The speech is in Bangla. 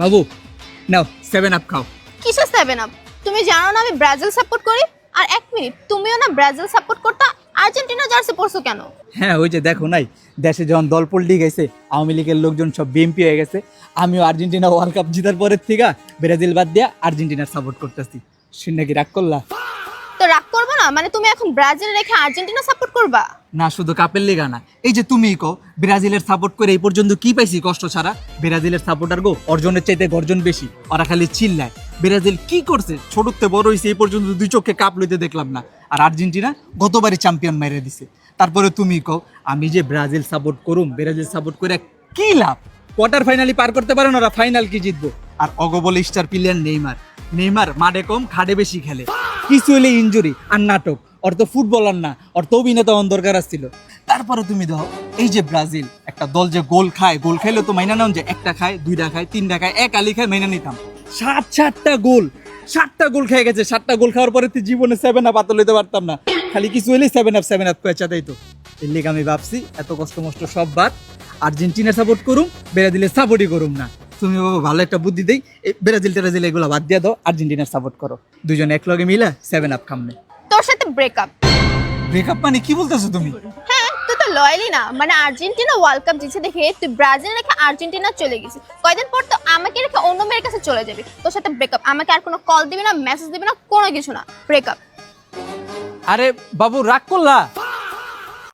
বাবু নাও 7 আপ খাও। কিসের 7 আপ? তুমি জানো না আমি ব্রাজিল সাপোর্ট করি। আর এক মিনিট, তুমিও না ব্রাজিল সাপোর্ট করতা, আর্জেন্টিনা জার্সি পরছো কেন? হ্যাঁ ওই যে দেখো নাই, দেশে যখন দল পল্টি গেছে, আওয়ামী লীগের লোকজন সব বিএমপি হয়ে গেছে, আমিও আর্জেন্টিনা ওয়ার্ল্ড কাপ জিতার পরের থেকে ব্রাজিল বাদ দিয়া আর্জেন্টিনার সাপোর্ট করতেছি। শুনে কি রাগ করলা? তো রাগ করবো না, মানে তুমি এখন ব্রাজিল রেখে আর্জেন্টিনা সাপোর্ট করবা? না শুধু কাপের লিগা না, এই যে তুমি কো ব্রাজিলের সাপোর্ট করে এই পর্যন্ত কি পাইছি কষ্ট ছাড়া। ব্রাজিলের সাপোর্টার গো অর্জনের চাইতে গর্জন বেশি, ওরা খালি চিল্লায়। ব্রাজিল কি করছে, ছোটতে বড় হয়েছে, এই পর্যন্ত 2 চোখে কাপ লইতে দেখলাম না। আর আর্জেন্টিনা গতবারই চ্যাম্পিয়ন মেরে দিছে। তারপরে তুমি কও আমি যে ব্রাজিল সাপোর্ট করুম, ব্রাজিল সাপোর্ট করে কি লাভ? কোয়ার্টার ফাইনালি পার করতে পারে না ওরা, ফাইনাল কি জিতবো? আর অগবল স্টার প্লেয়ার নেইমার, নেইমার মাঠে কম খাটে বেশি খেলে, কিছু হলে ইনজুরি আর নাটক। ওর তো ফুটবলার না, ওর তো অভিনেতা হওয়ার দরকার ছিল। তারপরে তুমি দাও এই যে ব্রাজিল একটা দল যে গোল খায়, গোল খাইলে তো মাইনা নাও যে 1টা খায় 2টা খায় 3টা খায়, এক আলি খায় মাইনা নিতাম। 7টা গোল, 7টা গোল খেয়ে গেছে। 7টা গোল খাওয়ার পরে তুই জীবনে 7 আপ আতো লইতে পারতাম না, খালি কিছু হইলে 7 আপ পেঁচা দেয়। তো এর লিগে আমি ভাবছি এত কষ্ট মষ্ট সব বাদ, আর্জেন্টিনা সাপোর্ট করুম, ব্রাজিলের সাপোর্টই করুম না। তুমি বাবা ভালো একটা বুদ্ধি দেই, ব্রাজিল টেরাজিল এগুলো বাদ দিয়ে দাও, আর্জেন্টিনার সাপোর্ট করো। দুজন একলগে মিলে 7 আপ খামনে। তোর সাথে ব্রেকআপ। ব্রেকআপ মানে কি বলতেছো তুমি? হ্যাঁ, তুই তো লয়ালি না, মানে আর্জেন্টিনা ওয়ার্ল্ড কাপ জিতছে দেখে তুই ব্রাজিল রেখে আর্জেন্টিনা চলে গেছিস। কয়দিন পর তো আমাকে রেখে অন্য মেয়ের কাছে চলে যাবি। তোর সাথে ব্রেকআপ। আমাকে আর কোনো কল দিবি না, মেসেজ দিবি না, কোনো কিছু না, ব্রেকআপ। আরে বাবু রাগ করলা?